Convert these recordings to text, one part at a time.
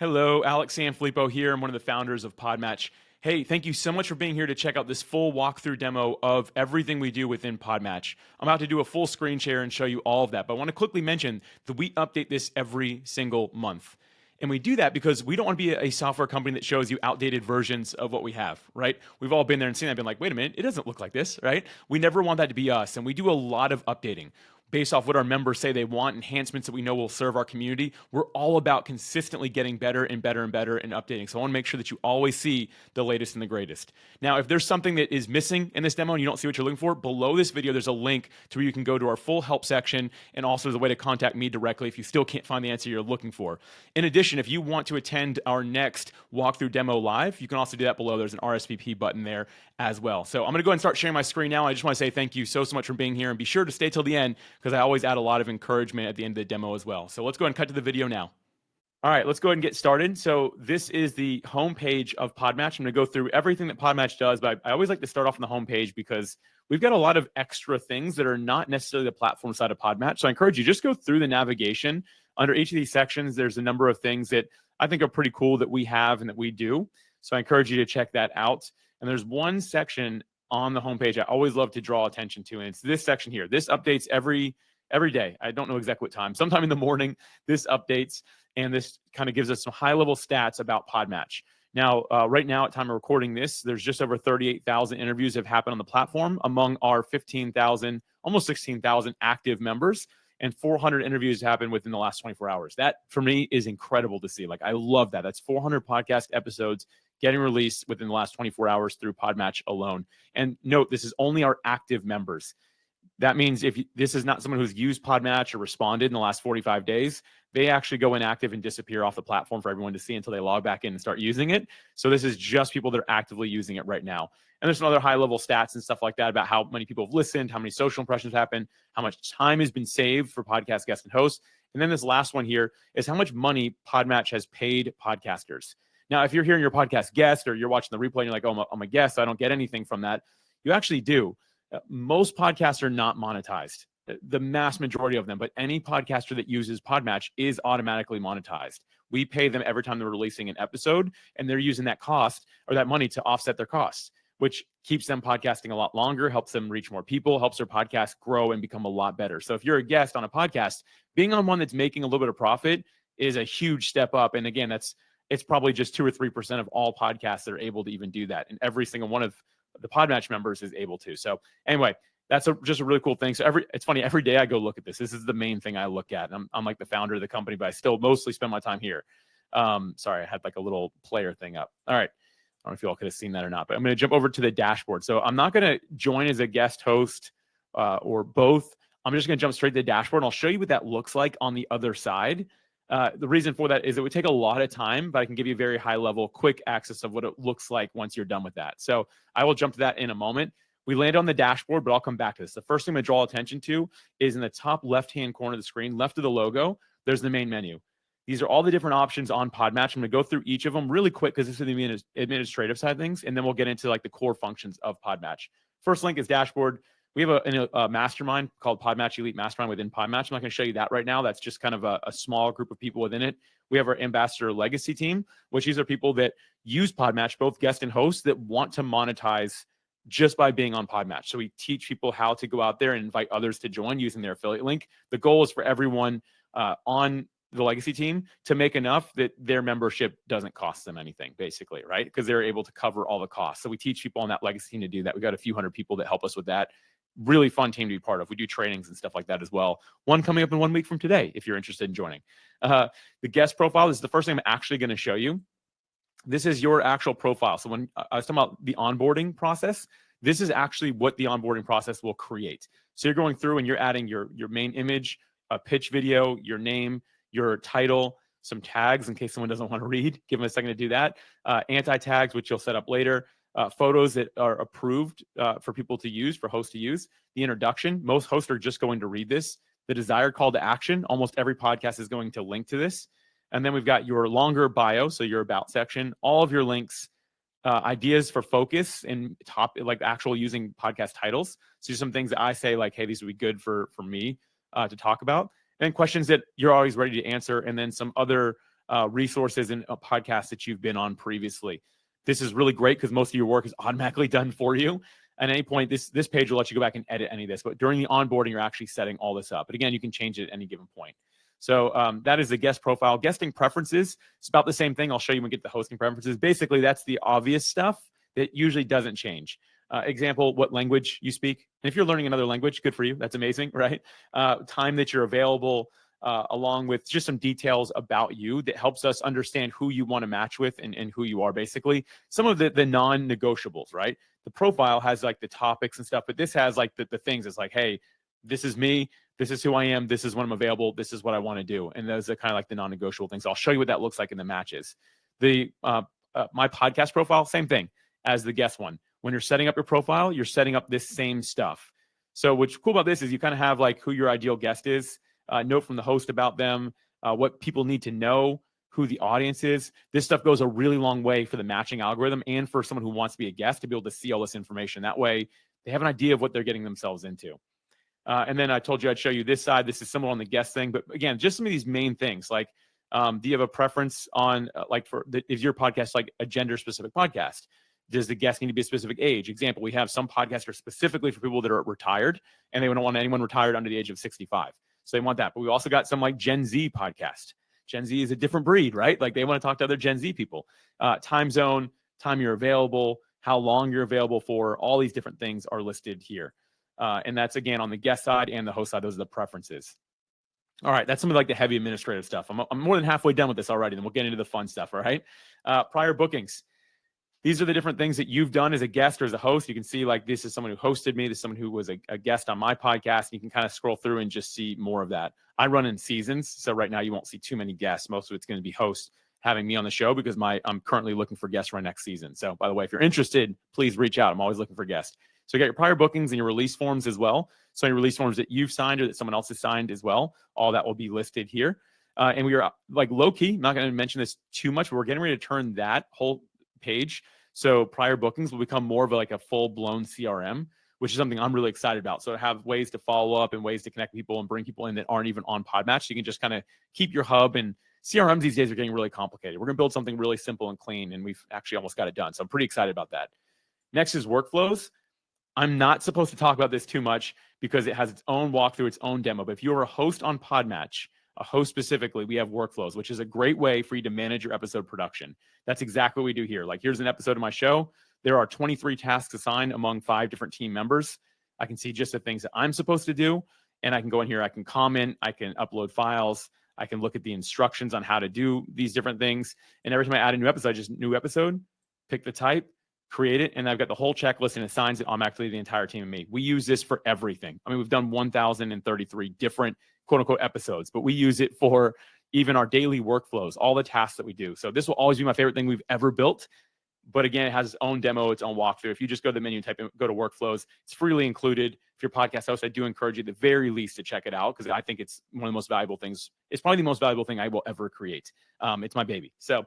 Hello, Alex Sanfilippo here. I'm one of the founders of PodMatch. Hey, thank you so much for being here to check out this full walkthrough demo of everything we do within PodMatch. I'm about to do a full screen share and show you all of that, but I want to quickly mention that we update this every single month. And we do that because we don't want to be a software company that shows you outdated versions of what we have, right? We've all been there and seen that, been like, wait a minute, it doesn't look like this, right? We never want that to be us. And we do a lot of updating based off what our members say they want, enhancements that we know will serve our community. We're all about consistently getting better and better and better and updating. So I want to make sure that you always see the latest and the greatest. Now, if there's something that is missing in this demo and you don't see what you're looking for, below this video, there's a link to where you can go to our full help section, and also there's a way to contact me directly if you still can't find the answer you're looking for. In addition, if you want to attend our next walkthrough demo live, you can also do that below. There's an RSVP button there as well. So I'm going to go ahead and start sharing my screen now. I just want to say thank you so much for being here, and be sure to stay till the end because I always add a lot of encouragement at the end of the demo as well. So let's go ahead and cut to the video now. All right, let's go ahead and get started. So this is the homepage of PodMatch. I'm going to go through everything that PodMatch does, but I always like to start off on the homepage because we've got a lot of extra things that are not necessarily the platform side of PodMatch. So I encourage you, just go through the navigation. Under each of these sections, there's a number of things that I think are pretty cool that we have and that we do. So I encourage you to check that out. And there's one section on the homepage I always love to draw attention to, and it's this section here. This updates every day. I don't know exactly what time. Sometime in the morning, this updates, and this kind of gives us some high-level stats about PodMatch. Now, right now, at time of recording this, there's just over 38,000 interviews have happened on the platform among our 15,000, almost 16,000 active members, and 400 interviews happened within the last 24 hours. That, for me, is incredible to see. Like, I love that. That's 400 podcast episodes getting released within the last 24 hours through PodMatch alone. And note, this is only our active members. That means if this is not someone who's used PodMatch or responded in the last 45 days, they actually go inactive and disappear off the platform for everyone to see until they log back in and start using it. So this is just people that are actively using it right now. And there's some other high-level stats and stuff like that about how many people have listened, how many social impressions happen, how much time has been saved for podcast guests and hosts. And then this last one here is how much money PodMatch has paid podcasters. Now, if you're hearing your podcast guest or you're watching the replay and you're like, oh, I'm a guest, so I don't get anything from that, you actually do. Most podcasts are not monetized, the mass majority of them, but any podcaster that uses PodMatch is automatically monetized. We pay them every time they're releasing an episode, and they're using that cost or that money to offset their costs, which keeps them podcasting a lot longer, helps them reach more people, helps their podcast grow and become a lot better. So if you're a guest on a podcast, being on one that's making a little bit of profit is a huge step up. And again, it's probably just 2 or 3% of all podcasts that are able to even do that. And every single one of the PodMatch members is able to. So anyway, that's just a really cool thing. So it's funny, every day I go look at this. This is the main thing I look at. I'm like the founder of the company, but I still mostly spend my time here. Sorry, I had like a little player thing up. All right. I don't know if you all could have seen that or not, but I'm going to jump over to the dashboard. So I'm not going to join as a guest host or both. I'm just going to jump straight to the dashboard, and I'll show you what that looks like on the other side. The reason for that is it would take a lot of time, but I can give you very high level, quick access of what it looks like once you're done with that. So I will jump to that in a moment. We land on the dashboard, but I'll come back to this. The first thing I'm going to draw attention to is in the top left-hand corner of the screen, left of the logo, there's the main menu. These are all the different options on PodMatch. I'm going to go through each of them really quick because this is the administrative side of things, and then we'll get into like the core functions of PodMatch. First link is dashboard. We have a mastermind called PodMatch Elite Mastermind within PodMatch. I'm not going to show you that right now. That's just kind of a small group of people within it. We have our Ambassador Legacy team, which these are people that use PodMatch, both guest and hosts, that want to monetize just by being on PodMatch. So we teach people how to go out there and invite others to join using their affiliate link. The goal is for everyone on the Legacy team to make enough that their membership doesn't cost them anything, basically, right? Because they're able to cover all the costs. So we teach people on that Legacy team to do that. We got a few hundred people that help us with that. Really fun team to be part of. We do trainings and stuff like that as well. One coming up in 1 week from today, if you're interested in joining. The guest profile, this is the first thing I'm actually going to show you. This is your actual profile. So when I was talking about the onboarding process, this is actually what the onboarding process will create. So you're going through and you're adding your main image, a pitch video, your name, your title, some tags in case someone doesn't want to read. Give them a second to do that. Anti-tags, which you'll set up later. Photos that are approved for people to use, for hosts to use. The introduction, most hosts are just going to read this. The desired call to action, almost every podcast is going to link to this. And then we've got your longer bio, so your about section, all of your links, ideas for focus and like actual using podcast titles. So some things that I say like, hey, these would be good for me to talk about. And questions that you're always ready to answer. And then some other resources and podcasts that you've been on previously. This is really great because most of your work is automatically done for you. At any point, this page will let you go back and edit any of this. But during the onboarding, you're actually setting all this up. But again, you can change it at any given point. So that is the guest profile. Guesting preferences, it's about the same thing. I'll show you when we get the hosting preferences. Basically, that's the obvious stuff that usually doesn't change. Example, what language you speak. And if you're learning another language, good for you. That's amazing, right? Time that you're available, along with just some details about you that helps us understand who you want to match with and who you are, basically. Some of the non-negotiables, right? The profile has like the topics and stuff, but this has like the things. It's like, hey, this is me. This is who I am. This is when I'm available. This is what I want to do. And those are kind of like the non-negotiable things. I'll show you what that looks like in the matches. The my podcast profile, same thing as the guest one. When you're setting up your profile, you're setting up this same stuff. So what's cool about this is you kind of have like who your ideal guest is, note from the host about them, what people need to know, who the audience is. This stuff goes a really long way for the matching algorithm and for someone who wants to be a guest to be able to see all this information. That way they have an idea of what they're getting themselves into. And then I told you I'd show you this side. This is similar on the guest thing. But again, just some of these main things like, do you have a preference on is your podcast like a gender specific podcast? Does the guest need to be a specific age? Example, we have some podcasts are specifically for people that are retired and they don't want anyone retired under the age of 65. So they want that. But we also got some like Gen Z podcast. Gen Z is a different breed, right? Like they want to talk to other Gen Z people. Time zone, time you're available, how long you're available for, all these different things are listed here. And that's, again, on the guest side and the host side. Those are the preferences. All right, that's some of like the heavy administrative stuff. I'm more than halfway done with this already, and we'll get into the fun stuff, all right? Prior bookings. These are the different things that you've done as a guest or as a host. You can see like this is someone who hosted me. This is someone who was a guest on my podcast. You can kind of scroll through and just see more of that. I run in seasons, so right now you won't see too many guests. Most of it's going to be hosts having me on the show because I'm currently looking for guests for my next season. So by the way, if you're interested, please reach out. I'm always looking for guests. So you got your prior bookings and your release forms as well. So your release forms that you've signed or that someone else has signed as well. All that will be listed here. And we are like low key, not going to mention this too much, but we're getting ready to turn that whole page. So prior bookings will become more of like a full blown CRM, which is something I'm really excited about. So have ways to follow up and ways to connect people and bring people in that aren't even on PodMatch. So you can just kind of keep your hub, and CRMs these days are getting really complicated. We're going to build something really simple and clean, and we've actually almost got it done. So I'm pretty excited about that. Next is workflows. I'm not supposed to talk about this too much because it has its own walkthrough, its own demo. But if you're a host on PodMatch, a host specifically, we have workflows, which is a great way for you to manage your episode production. That's exactly what we do here. Like here's an episode of my show. There are 23 tasks assigned among 5 different team members. I can see just the things that I'm supposed to do. And I can go in here, I can comment, I can upload files, I can look at the instructions on how to do these different things. And every time I add a new episode, just new episode, pick the type, create it, and I've got the whole checklist and it assigns it automatically to the entire team and me. We use this for everything. I mean, we've done 1,033 different quote unquote episodes, but we use it for even our daily workflows, all the tasks that we do. So this will always be my favorite thing we've ever built. But again, it has its own demo, its own walkthrough. If you just go to the menu and type in, go to workflows, it's freely included. If you're a podcast host, I do encourage you at the very least to check it out because I think it's one of the most valuable things. It's probably the most valuable thing I will ever create. It's my baby. So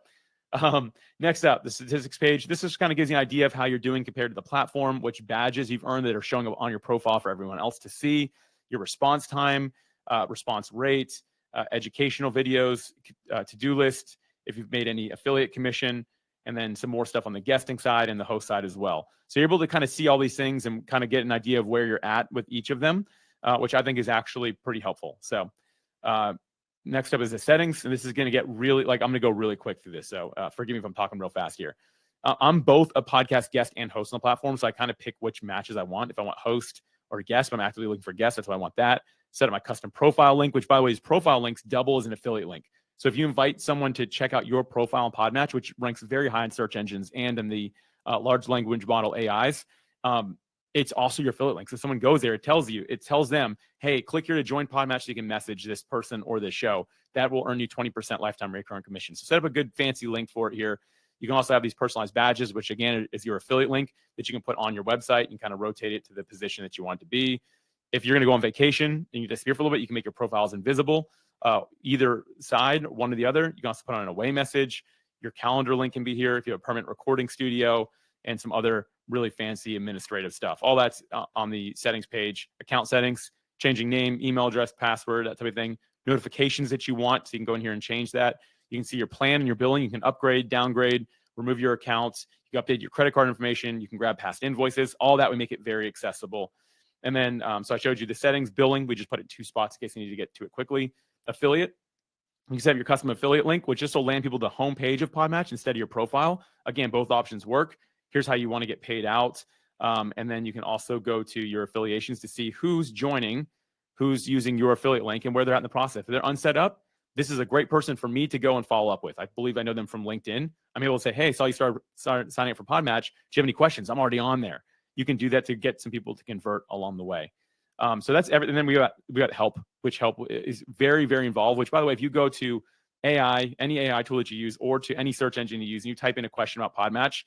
next up, the statistics page. This just kind of gives you an idea of how you're doing compared to the platform, which badges you've earned that are showing up on your profile for everyone else to see, your response time, response rate, educational videos, to-do list, if you've made any affiliate commission, and then some more stuff on the guesting side and the host side as well. So you're able to kind of see all these things and kind of get an idea of where you're at with each of them, which I think is actually pretty helpful. So next up is the settings, and this is going to get really, like, I'm going to go really quick through this. So forgive me if I'm talking real fast here. I'm both a podcast guest and host on the platform, so I kind of pick which matches I want. If I want host or guest, but I'm actively looking for guests, that's why I want that. Set up my custom profile link, which, by the way, is profile links double as an affiliate link. So if you invite someone to check out your profile on PodMatch, which ranks very high in search engines and in the large language model AIs, it's also your affiliate link. So someone goes there, it tells them, hey, click here to join PodMatch so you can message this person or this show. That will earn you 20% lifetime recurring commission. So set up a good fancy link for it here. You can also have these personalized badges, which again is your affiliate link that you can put on your website and kind of rotate it to the position that you want it to be. If you're going to go on vacation and you disappear for a little bit, you can make your profiles invisible. Either side, one or the other. You can also put on an away message. Your calendar link can be here if you have a permanent recording studio and some other really fancy administrative stuff. All that's on the settings page. Account settings, changing name, email address, password, that type of thing. Notifications that you want, so you can go in here and change that. You can see your plan and your billing. You can upgrade, downgrade, remove your accounts. You can update your credit card information. You can grab past invoices. All that we make it very accessible. And then, so I showed you the settings. Billing, we just put it in 2 spots in case you need to get to it quickly. Affiliate, you can set up your custom affiliate link, which just will land people to the home page of PodMatch instead of your profile. Again, both options work. Here's how you want to get paid out. And then you can also go to your affiliations to see who's joining, who's using your affiliate link, and where they're at in the process. If they're unset up, this is a great person for me to go and follow up with. I believe I know them from LinkedIn. I'm able to say, hey, saw you start signing up for PodMatch. Do you have any questions? I'm already on there. You can do that to get some people to convert along the way. So that's everything. And then we got help, which help is very, very involved, which, by the way, if you go to AI, any AI tool that you use, or to any search engine you use, and you type in a question about PodMatch,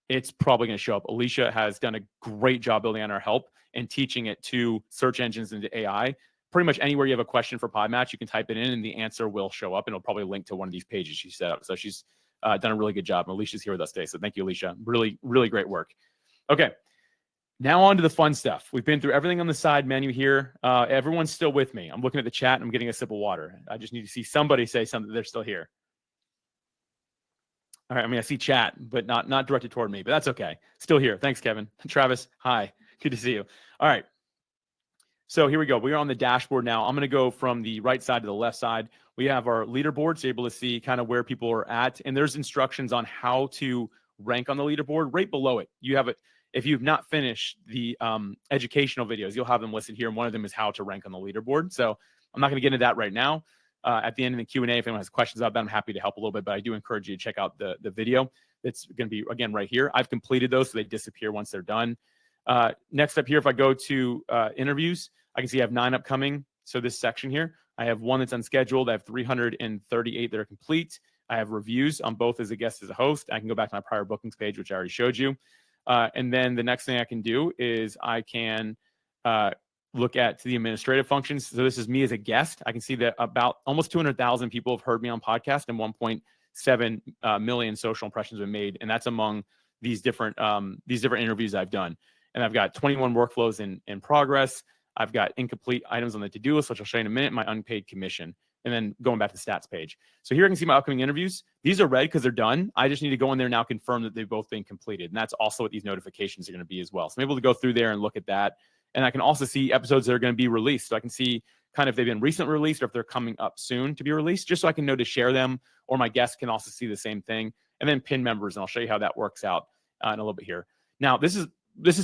it's probably going to show up. Alicia has done a great job building on our help and teaching it to search engines and to AI. Pretty much anywhere you have a question for PodMatch, you can type it in and the answer will show up, and it'll probably link to one of these pages she set up. So she's done a really good job. And Alicia's here with us today. So thank you, Alicia. Really, really great work. Okay. Now on to the fun stuff. We've been through everything on the side menu here. Everyone's still with me. I'm looking at the chat and I'm getting a sip of water. I just need to see somebody say something. They're still here. All right. I mean, I see chat, but not directed toward me, but that's okay. Still here. Thanks, Kevin. Travis, hi. Good to see you. All right. So here we go. We are on the dashboard now. I'm going to go from the right side to the left side. We have our leaderboard, so you're able to see kind of where people are at. And there's instructions on how to rank on the leaderboard. Right below it, you have it. If you've not finished the educational videos, you'll have them listed here. And one of them is how to rank on the leaderboard. So I'm not going to get into that right now. At the end of the Q&A, if anyone has questions about that, I'm happy to help a little bit. But I do encourage you to check out the video. It's going to be, again, right here. I've completed those, so they disappear once they're done. Next up here, if I go to interviews, I can see I have 9 upcoming. So this section here, I have 1 that's unscheduled. I have 338 that are complete. I have reviews on both as a guest as a host. I can go back to my prior bookings page, which I already showed you. And then the next thing I can do is I can look at the administrative functions. So this is me as a guest. I can see that about almost 200,000 people have heard me on podcast and 1.7 million social impressions have been made. And that's among these different interviews I've done. And I've got 21 workflows in progress. I've got incomplete items on the to-do list, which I'll show you in a minute, my unpaid commission. And then going back to the stats page. So here I can see my upcoming interviews. These are red because they're done. I just need to go in there now, confirm that they've both been completed. And that's also what these notifications are going to be as well. So I'm able to go through there and look at that. And I can also see episodes that are going to be released. So I can see kind of if they've been recently released or if they're coming up soon to be released, just so I can know to share them, or my guests can also see the same thing. And then pin members, and I'll show you how that works out in a little bit here. Now, this is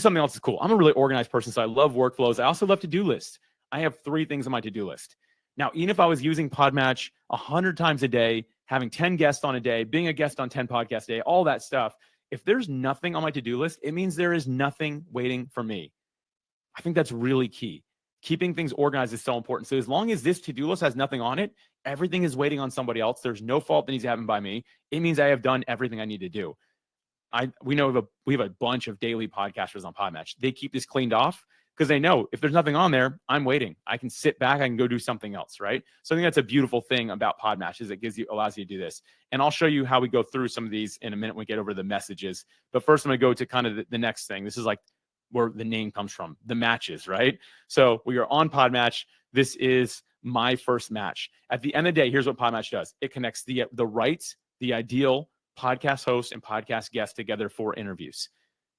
something else that's cool. I'm a really organized person, so I love workflows. I also love to-do lists. I have 3 things on my to-do list. Now, even if I was using PodMatch 100 times a day, having 10 guests on a day, being a guest on 10 podcasts a day, all that stuff, if there's nothing on my to-do list, it means there is nothing waiting for me. I think that's really key. Keeping things organized is so important. So as long as this to-do list has nothing on it, everything is waiting on somebody else. There's no fault that needs to happen by me. It means I have done everything I need to do. We know we have a bunch of daily podcasters on PodMatch. They keep this cleaned off because they know if there's nothing on there, I'm waiting. I can sit back. I can go do something else, right? So I think that's a beautiful thing about PodMatch is it allows you to do this. And I'll show you how we go through some of these in a minute when we get over the messages. But first, I'm going to go to kind of the next thing. This is like where the name comes from, the matches, right? So we are on PodMatch. This is my first match. At the end of the day, here's what PodMatch does. It connects the ideal podcast host and podcast guest together for interviews.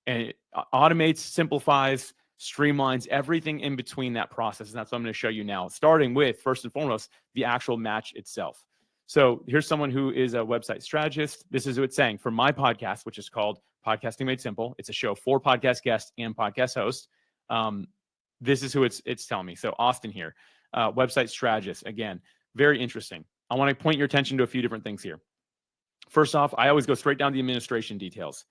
And it automates, simplifies, streamlines everything in between that process. And that's what I'm going to show you now, starting with, first and foremost, the actual match itself. So here's someone who is a website strategist. This is what it's saying for my podcast, which is called Podcasting Made Simple. It's a show for podcast guests and podcast hosts. This is who it's telling me. So Austin here, website strategist. Again, very interesting. I want to point your attention to a few different things here. First off, I always go straight down to the administration details.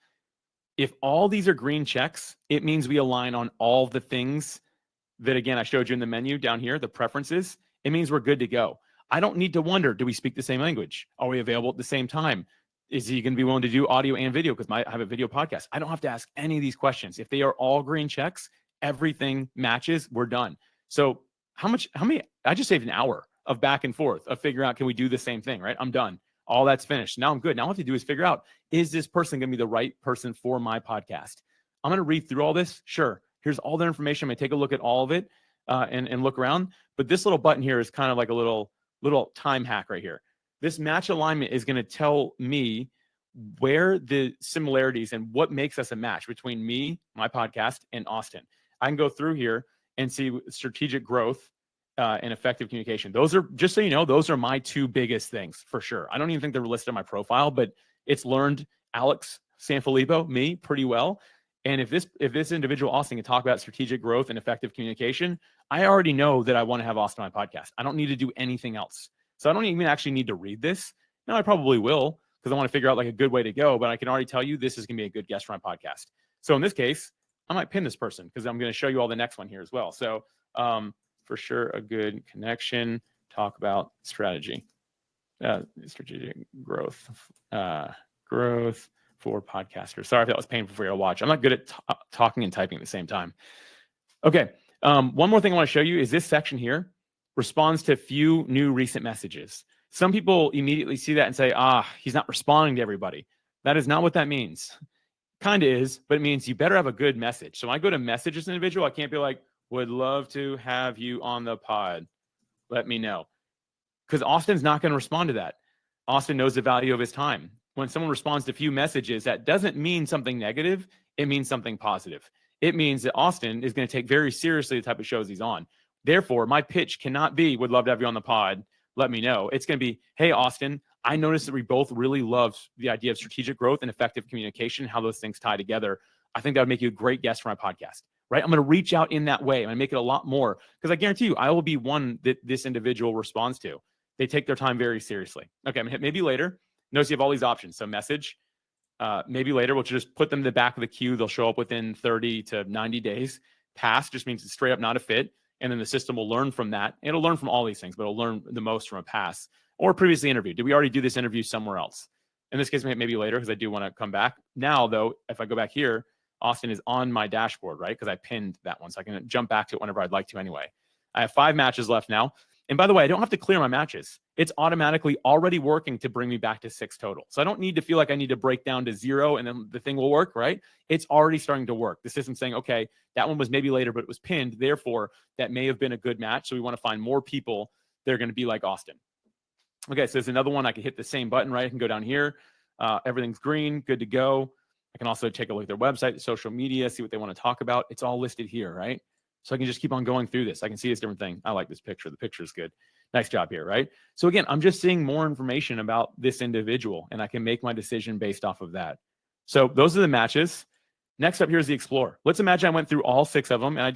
If all these are green checks, it means we align on all the things that, again, I showed you in the menu down here, the preferences. It means we're good to go. I don't need to wonder, do we speak the same language? Are we available at the same time? Is he going to be willing to do audio and video? Because I have a video podcast. I don't have to ask any of these questions. If they are all green checks, everything matches, we're done. So how many, I just saved an hour of back and forth of figuring out, can we do the same thing, right? I'm done. All that's finished. Now I'm good. Now all I have to do is figure out, is this person going to be the right person for my podcast? I'm going to read through all this. Sure. Here's all the information. I'm going to take a look at all of it and look around. But this little button here is kind of like a little time hack right here. This match alignment is going to tell me where the similarities and what makes us a match between me, my podcast, and Austin. I can go through here and see strategic growth and effective communication. Those are, just so you know, those are my two biggest things for sure. I don't even think they're listed on my profile, but it's learned Alex Sanfilippo, me, pretty well. And if this individual, Austin, can talk about strategic growth and effective communication, I already know that I want to have Austin on my podcast. I don't need to do anything else. So I don't even actually need to read this. Now I probably will, because I want to figure out like a good way to go, but I can already tell you this is going to be a good guest for my podcast. So in this case, I might pin this person because I'm going to show you all the next one here as well. So for sure, a good connection, talk about strategic growth, growth for podcasters. Sorry if that was painful for you to watch. I'm not good at talking and typing at the same time. Okay. One more thing I want to show you is this section here responds to few new recent messages. Some people immediately see that and say, he's not responding to everybody. That is not what that means. Kind of is, but it means you better have a good message. So when I go to message this individual, I can't be like, would love to have you on the pod. Let me know. Because Austin's not going to respond to that. Austin knows the value of his time. When someone responds to few messages, that doesn't mean something negative. It means something positive. It means that Austin is going to take very seriously the type of shows he's on. Therefore, my pitch cannot be, would love to have you on the pod. Let me know. It's going to be, hey, Austin, I noticed that we both really love the idea of strategic growth and effective communication, how those things tie together. I think that would make you a great guest for my podcast, right? I'm going to reach out in that way. I'm going to make it a lot more because I guarantee you, I will be one that this individual responds to. They take their time very seriously. Okay, I'm going to hit maybe later. Notice you have all these options. So message, maybe later, we'll just put them in the back of the queue. They'll show up within 30 to 90 days. Pass just means it's straight up not a fit. And then the system will learn from that. It'll learn from all these things, but it'll learn the most from a pass or previously interviewed. Did we already do this interview somewhere else? In this case, maybe later, because I do want to come back. Now, though, if I go back here, Austin is on my dashboard, right? Because I pinned that one. So I can jump back to it whenever I'd like to anyway. I have 5 matches left now. And by the way, I don't have to clear my matches. It's automatically already working to bring me back to 6 total. So I don't need to feel like I need to break down to 0 and then the thing will work, right? It's already starting to work. The system's saying, okay, that one was maybe later, but it was pinned. Therefore, that may have been a good match. So we want to find more people that are going to be like Austin. Okay, so there's another one. I can hit the same button, right? I can go down here. Everything's green, good to go. I can also take a look at their website, social media, see what they want to talk about. It's all listed here, right? So I can just keep on going through this. I can see this different thing. I like this picture. The picture is good. Nice job here, right? So again, I'm just seeing more information about this individual, and I can make my decision based off of that. So those are the matches. Next up here is the Explore. Let's imagine I went through all 6 of them, and I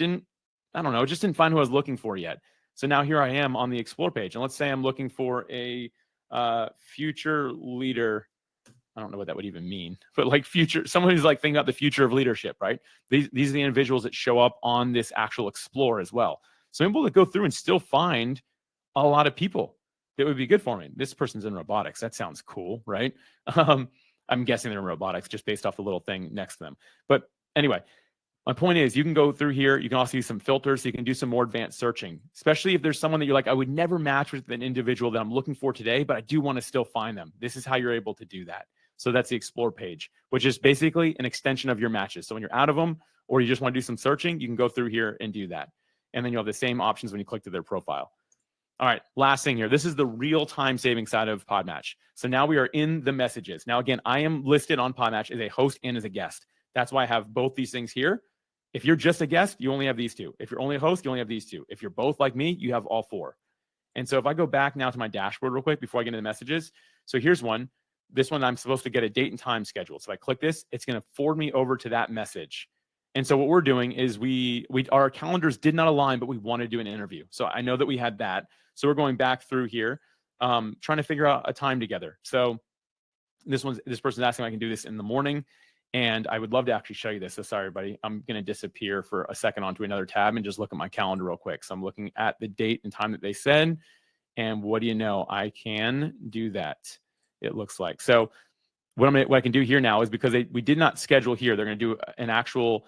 just didn't find who I was looking for yet. So now here I am on the Explore page, and let's say I'm looking for a future leader. I don't know what that would even mean, but like someone who's like thinking about the future of leadership, right? These are the individuals that show up on this actual Explore as well. So I'm able to go through and still find a lot of people that would be good for me. This person's in robotics. That sounds cool, right? I'm guessing they're in robotics just based off the little thing next to them. But anyway, my point is you can go through here. You can also use some filters. So you can do some more advanced searching, especially if there's someone that you're like, I would never match with an individual that I'm looking for today, but I do want to still find them. This is how you're able to do that. So that's the Explore page, which is basically an extension of your matches. So when you're out of them or you just want to do some searching, you can go through here and do that. And then you'll have the same options when you click to their profile. All right, last thing here. This is the real-time saving side of PodMatch. So now we are in the messages. Now, again, I am listed on PodMatch as a host and as a guest. That's why I have both these things here. If you're just a guest, you only have these 2. If you're only a host, you only have these 2. If you're both like me, you have all 4. And so if I go back now to my dashboard real quick before I get into the messages. So here's one. This one, I'm supposed to get a date and time scheduled. So if I click this, it's going to forward me over to that message. And so what we're doing is our calendars did not align, but we want to do an interview. So I know that we had that. So we're going back through here, trying to figure out a time together. So this person's asking if I can do this in the morning. And I would love to actually show you this. So sorry, everybody. I'm going to disappear for a second onto another tab and just look at my calendar real quick. So I'm looking at the date and time that they said. And what do you know? I can do that. It looks like. So what I can do here now is because we did not schedule here. They're going to do an actual,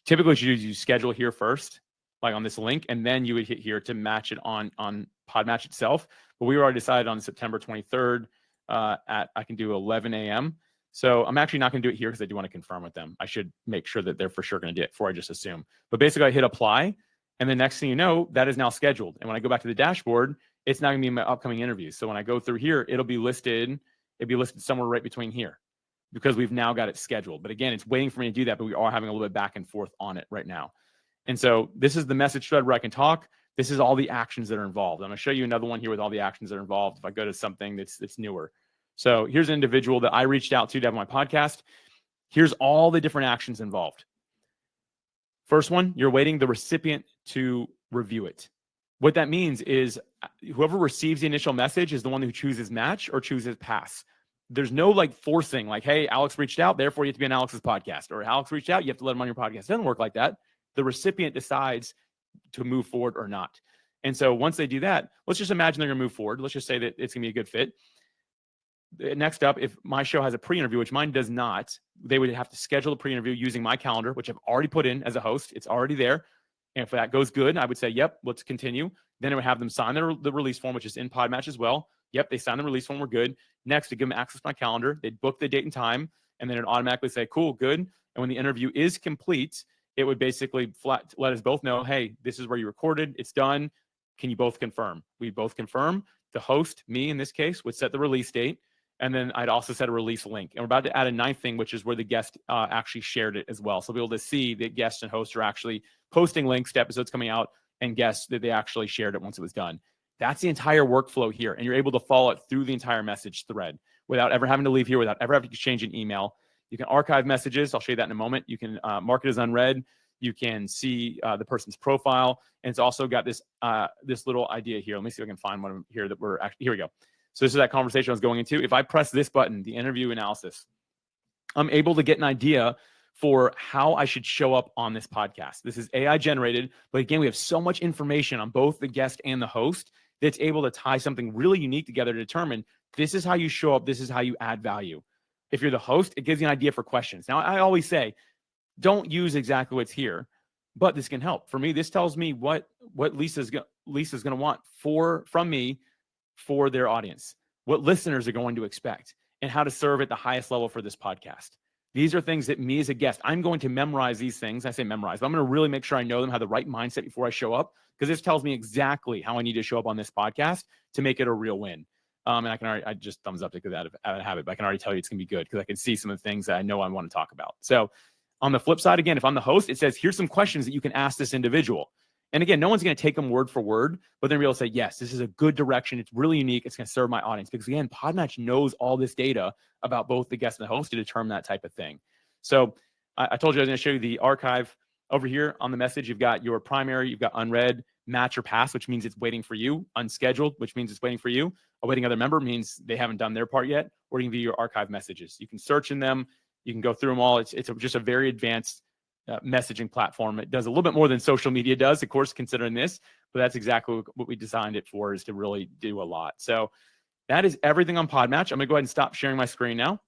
typically you schedule here first, like on this link, and then you would hit here to match it on PodMatch itself. But we already decided on September 23rd I can do 11 a.m. So I'm actually not going to do it here because I do want to confirm with them. I should make sure that they're for sure going to do it before I just assume. But basically I hit apply, and the next thing you know, that is now scheduled. And when I go back to the dashboard, it's not going to be in my upcoming interviews. So when I go through here, it'll be listed somewhere right between here because we've now got it scheduled. But again, it's waiting for me to do that, but we are having a little bit back and forth on it right now. And so this is the message thread where I can talk. This is all the actions that are involved. I'm going to show you another one here with all the actions that are involved if I go to something that's newer. So here's an individual that I reached out to have my podcast. Here's all the different actions involved. First one, you're waiting the recipient to review it. What that means is whoever receives the initial message is the one who chooses match or chooses pass. There's no like forcing, like, hey, Alex reached out, therefore you have to be on Alex's podcast, or Alex reached out, you have to let him on your podcast. It doesn't work like that. The recipient decides to move forward or not. And so once they do that, let's just imagine they're going to move forward. Let's just say that it's going to be a good fit. Next up, if my show has a pre-interview, which mine does not, they would have to schedule a pre-interview using my calendar, which I've already put in as a host. It's already there. And if that goes good, I would say, yep, let's continue. Then I would have them sign the release form, which is in PodMatch as well. Yep, they sign the release form. We're good. Next, to give them access to my calendar, they'd book the date and time, and then it automatically say, cool, good. And when the interview is complete, it would basically let us both know, hey, this is where you recorded. It's done. Can you both confirm? We both confirm. The host, me in this case, would set the release date. And then I'd also set a release link. And we're about to add a ninth thing, which is where the guest actually shared it as well. So we'll be able to see that guests and hosts are actually posting links to episodes coming out and guests that they actually shared it once it was done. That's the entire workflow here. And you're able to follow it through the entire message thread without ever having to leave here, without ever having to exchange an email. You can archive messages. I'll show you that in a moment. You can mark it as unread. You can see the person's profile. And it's also got this little idea here. Let me see if I can find one here that we're actually, here we go. So this is that conversation I was going into. If I press this button, the interview analysis, I'm able to get an idea for how I should show up on this podcast. This is AI generated, but again, we have so much information on both the guest and the host that's able to tie something really unique together to determine this is how you show up, this is how you add value. If you're the host, it gives you an idea for questions. Now, I always say, don't use exactly what's here, but this can help. For me, this tells me what Lisa's going to want from me for their audience, what listeners are going to expect, and how to serve at the highest level for this podcast. These are things that me as a guest, I'm going to memorize these things. I say memorize, but I'm going to really make sure I know them, have the right mindset before I show up, because this tells me exactly how I need to show up on this podcast to make it a real win. And I just thumbs up because out of habit, but I can already tell you it's going to be good because I can see some of the things that I know I want to talk about. So on the flip side, again, if I'm the host, it says, here's some questions that you can ask this individual. And again, no one's going to take them word for word, but then be able to say, yes, this is a good direction. It's really unique. It's going to serve my audience. Because again, PodMatch knows all this data about both the guest and the host to determine that type of thing. So I told you I was going to show you the archive over here on the message. You've got your primary, you've got unread, match or pass, which means it's waiting for you, unscheduled, which means it's waiting for you. Awaiting other member means they haven't done their part yet, or you can view your archive messages. You can search in them. You can go through them all. It's just a very advanced messaging platform. It does a little bit more than social media does, of course, considering this, but that's exactly what we designed it for, is to really do a lot. So that is everything on PodMatch. I'm going to go ahead and stop sharing my screen now.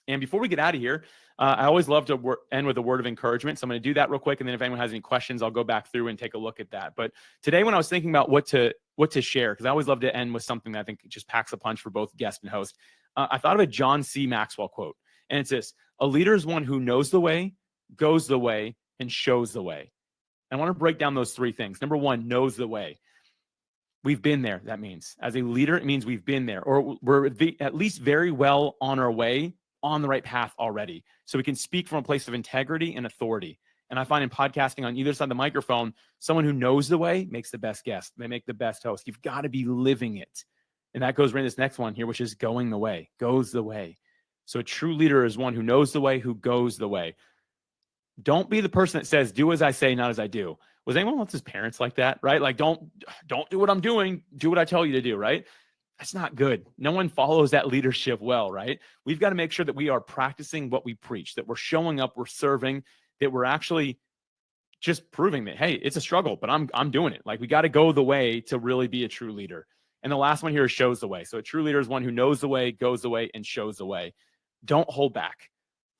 And before we get out of here, I always love to end with a word of encouragement. So I'm going to do that real quick. And then if anyone has any questions, I'll go back through and take a look at that. But today, when I was thinking about what to share, because I always love to end with something that I think just packs a punch for both guest and host, I thought of a John C. Maxwell quote. And it's this: a leader is one who knows the way, goes the way, and shows the way. And I want to break down those three things. Number one, knows the way. We've been there. That means as a leader, it means we've been there, or we're at least very well on our way, on the right path already. So we can speak from a place of integrity and authority. And I find in podcasting, on either side of the microphone, someone who knows the way makes the best guest. They make the best host. You've got to be living it. And that goes right into this next one here, which is going the way, goes the way. So a true leader is one who knows the way, who goes the way. Don't be the person that says, do as I say, not as I do. Was anyone else's parents like that, right? Like, don't do what I'm doing. Do what I tell you to do, right? That's not good. No one follows that leadership well, right? We've got to make sure that we are practicing what we preach, that we're showing up, we're serving, that we're actually just proving that, hey, it's a struggle, but I'm doing it. Like, we got to go the way to really be a true leader. And the last one here is shows the way. So a true leader is one who knows the way, goes the way, and shows the way. Don't hold back.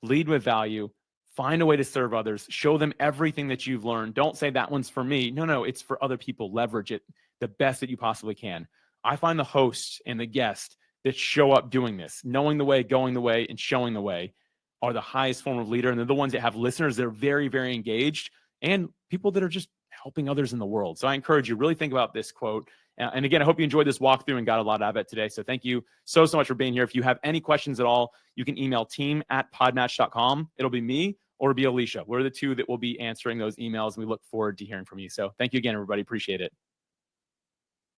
Lead with value. Find a way to serve others. Show them everything that you've learned. Don't say that one's for me. No, it's for other people. Leverage it the best that you possibly can. I find the hosts and the guests that show up doing this, knowing the way, going the way, and showing the way, are the highest form of leader. And they're the ones that have listeners that are very, very engaged, and people that are just helping others in the world. So I encourage you, really think about this quote And again, I hope you enjoyed this walkthrough and got a lot out of it today. So thank you so much for being here. If you have any questions at all, you can email team@podmatch.com. It'll be me or it'll be Alicia. We're the two that will be answering those emails, and we look forward to hearing from you. So thank you again, everybody. Appreciate it.